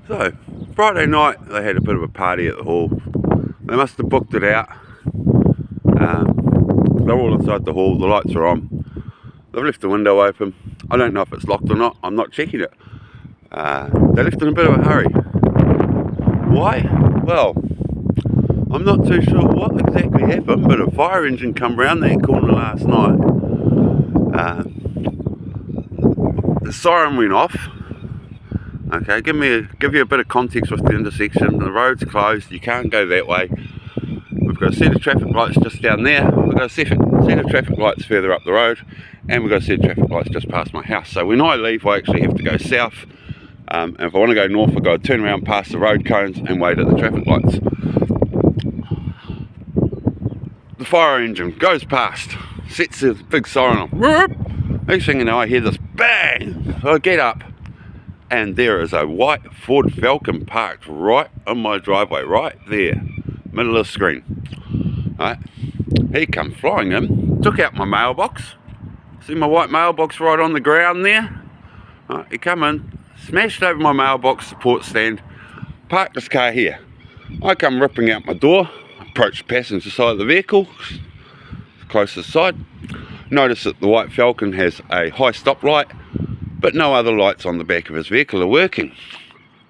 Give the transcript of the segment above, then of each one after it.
So, Friday night they had a bit of a party at the hall. They must have booked it out. They're all inside the hall, the lights are on. They've left the window open. I don't know if it's locked or not, I'm not checking it. They left in a bit of a hurry. Why? Well, I'm not too sure what exactly happened, but a fire engine come round that corner last night. The siren went off. Okay, give you a bit of context with the intersection. The road's closed, you can't go that way. We've got a set of traffic lights just down there. We've got a set of traffic lights further up the road, and we've got a set of traffic lights just past my house. So when I leave, I actually have to go south. And if I want to go north, I've got to turn around past the road cones and wait at the traffic lights. The fire engine goes past, sets the big siren on. Next thing you know, I hear this bang. So I get up, and there is a white Ford Falcon parked right on my driveway, right there, middle of the screen. Right, he come flying in, took out my mailbox. See my white mailbox right on the ground there? Right, he come in, smashed over my mailbox support stand, parked his car here. I come ripping out my door, approach the passenger side of the vehicle, closest side. Notice that the white Falcon has a high stop light, but no other lights on the back of his vehicle are working.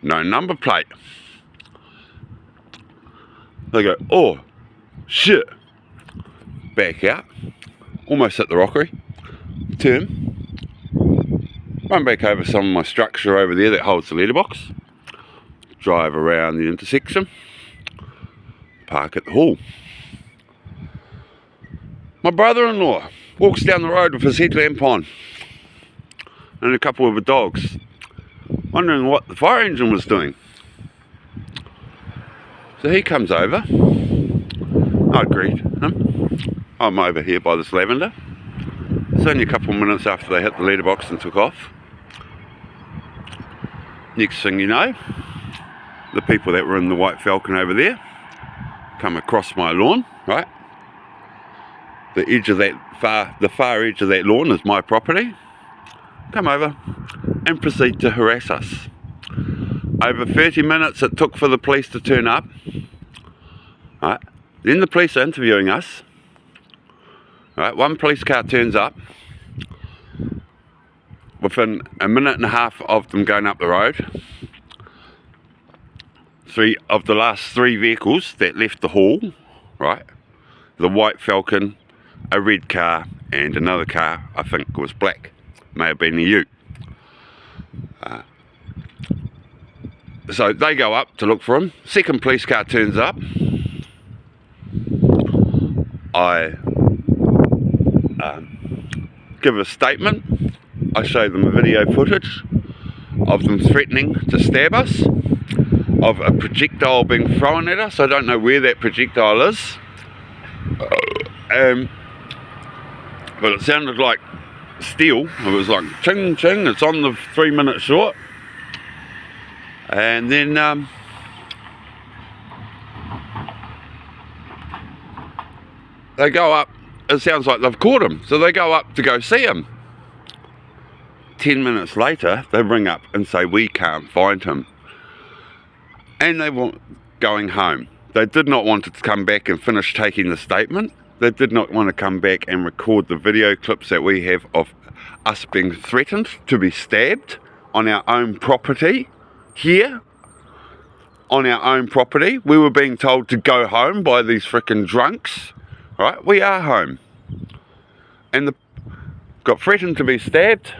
No number plate. They go, oh shit. Back out, almost at the rockery, turn, run back over some of my structure over there that holds the letterbox, drive around the intersection, park at the hall. My brother-in-law walks down the road with his headlamp on and a couple of the dogs, wondering what the fire engine was doing. So he comes over. I greet him. I'm over here by this lavender. It's only a couple of minutes after they hit the letterbox and took off. Next thing you know, the people that were in the white Falcon over there come across my lawn, right? The edge of that the far edge of that lawn is my property. Come over and proceed to harass us. Over 30 minutes it took for the police to turn up. Right? Then the police are interviewing us. Right? One police car turns up. Within a minute and a half of them going up the road, three of the last three vehicles that left the hall, right? The white Falcon, a red car, and another car, I think was black. May have been a ute. So they go up to look for him. Second police car turns up. I give a statement. I show them a video footage of them threatening to stab us, of a projectile being thrown at us. I don't know where that projectile is, but it sounded like steel. It was like ching ching. It's on the 3 minute short. And then they go up. It sounds like they've caught him, so they go up to go see him. 10 minutes later they ring up and say we can't find him, and they were going home. They did not want to come back and finish taking the statement. They did not want to come back and record the video clips that we have of us being threatened to be stabbed on our own property. Here, on our own property, we were being told to go home by these frickin' drunks. Right, we are home, and got threatened to be stabbed,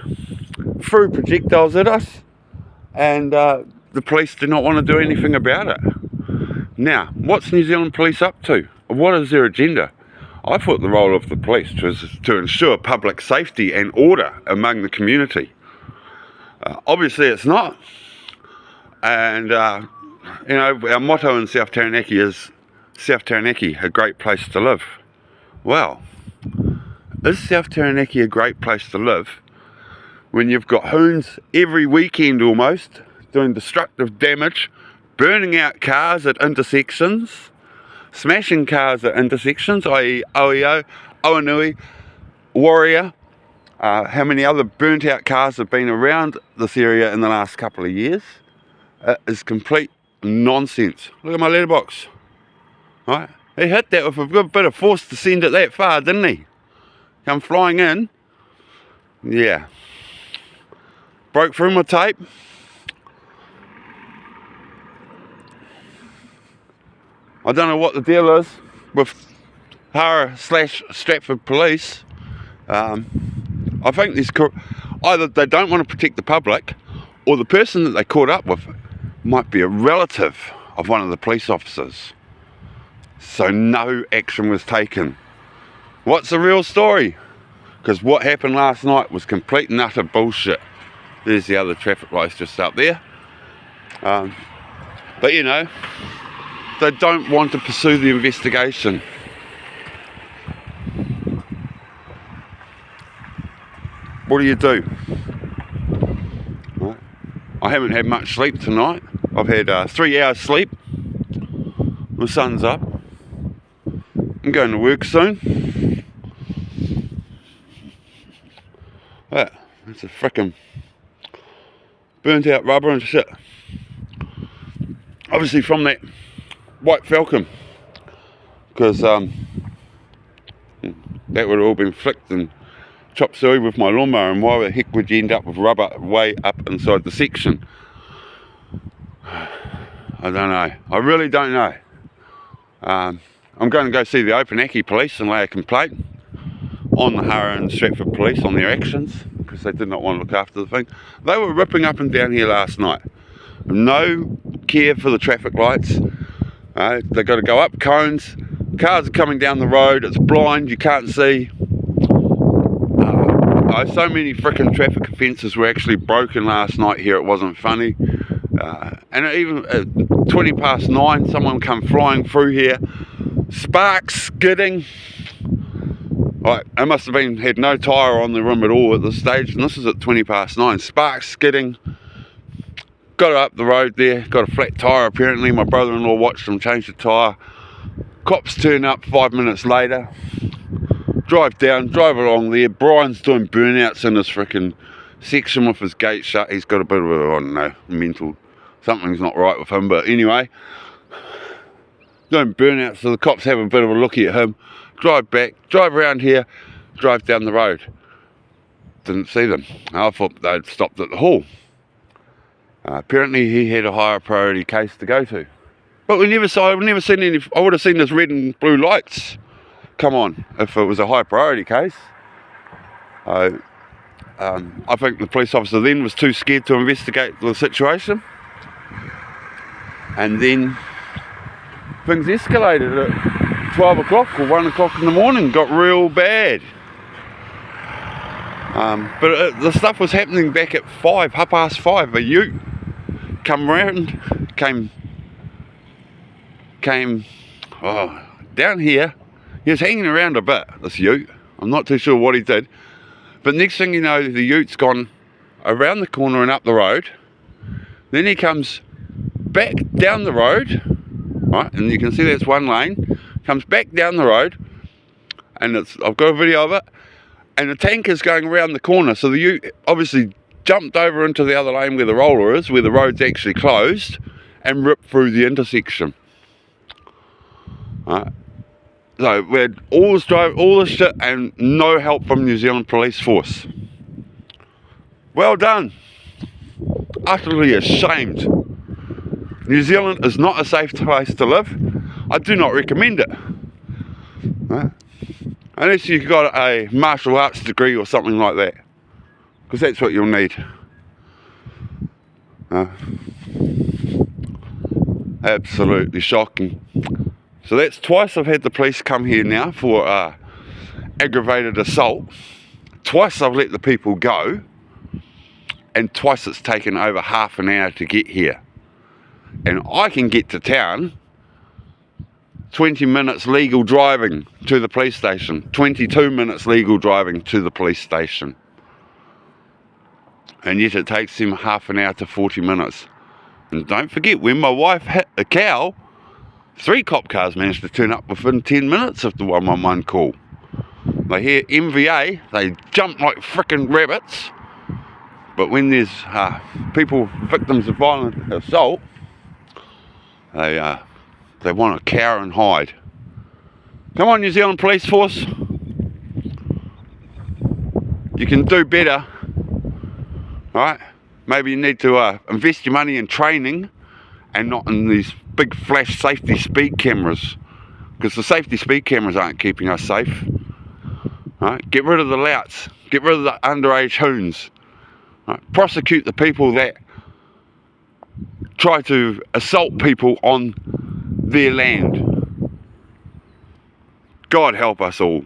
threw projectiles at us, and the police did not want to do anything about it. Now, what's New Zealand Police up to? What is their agenda? I thought the role of the police was to ensure public safety and order among the community. Obviously it's not, and you know, our motto in South Taranaki is South Taranaki, a great place to live. Well, is South Taranaki a great place to live when you've got hoons every weekend almost doing destructive damage, burning out cars at intersections, smashing cars at intersections, i.e. Oeo, Oanui, Warrior. How many other burnt out cars have been around this area in the last couple of years? It is complete nonsense. Look at my letterbox. Right? He hit that with a good bit of force to send it that far, didn't he? Come flying in. Yeah. Broke through my tape. I don't know what the deal is with Hara/Stratford police. I think there's either they don't want to protect the public, or the person that they caught up with might be a relative of one of the police officers. So no action was taken. What's the real story? Because what happened last night was complete and utter bullshit. There's the other traffic lights just up there. But you know, they don't want to pursue the investigation. What do? Right. I haven't had much sleep tonight. I've had 3 hours sleep. My sun's up. I'm going to work soon. It's a frickin' burnt out rubber and shit. Obviously from that white Falcon, because that would have all been flicked and chop suey with my lawnmower, and why the heck would you end up with rubber way up inside the section? I don't know. I really don't know. I'm going to go see the Taranaki police and lay a complaint on the Hara and Stratford police on their actions, because they did not want to look after the thing. They were ripping up and down here last night. No care for the traffic lights. They've got to go up cones. Cars are coming down the road. It's blind. You can't see. So many frickin' traffic offences were actually broken last night here. It wasn't funny. And even at 9:20, someone come flying through here. Sparks skidding. Right, it must have had no tyre on the rim at all at this stage, and this is at 9:20. Sparks skidding. Got up the road there, got a flat tyre apparently. My brother-in-law watched them change the tyre. Cops turn up 5 minutes later. Drive along there. Brian's doing burnouts in this frickin' section with his gate shut. He's got a bit of a, I don't know, mental, something's not right with him, but anyway. Doing burnouts, so the cops have a bit of a looky at him. Drive back, drive around here, drive down the road. Didn't see them. I thought they'd stopped at the hall. Apparently he had a higher priority case to go to. But I've never seen any. I would have seen this red and blue lights come on if it was a high priority case. I think the police officer then was too scared to investigate the situation. And then things escalated at 12 o'clock or 1 o'clock in the morning, got real bad. But the stuff was happening back at 5:30. A ute came down here. He was hanging around a bit, this ute. I'm not too sure what he did. But next thing you know, the ute's gone around the corner and up the road. Then he comes back down the road, right? And you can see that's one lane. Comes back down the road, and I've got a video of it. And the tanker's going around the corner, so the ute obviously jumped over into the other lane where the roller is, where the road's actually closed, and ripped through the intersection. Right. So we had all this shit and no help from New Zealand Police Force. Well done. Utterly ashamed. New Zealand is not a safe place to live. I do not recommend it. Right. Unless you've got a martial arts degree or something like that, because that's what you'll need. Absolutely shocking. So that's twice I've had the police come here now for aggravated assault. Twice I've let the people go, and twice it's taken over half an hour to get here. And I can get to town 20 minutes legal driving to the police station, 22 minutes legal driving to the police station. And yet it takes them half an hour to 40 minutes. And don't forget, when my wife hit a cow, 3 cop cars managed to turn up within 10 minutes of the 111 call. They hear MVA, they jump like frickin' rabbits, But when there's people, victims of violent assault, they want to cower and hide. Come on, New Zealand Police Force. You can do better. Alright? Maybe you need to invest your money in training and not in these big flash safety speed cameras. Because the safety speed cameras aren't keeping us safe. Alright? Get rid of the louts. Get rid of the underage hoons. Right? Prosecute the people that try to assault people on their land. God help us all.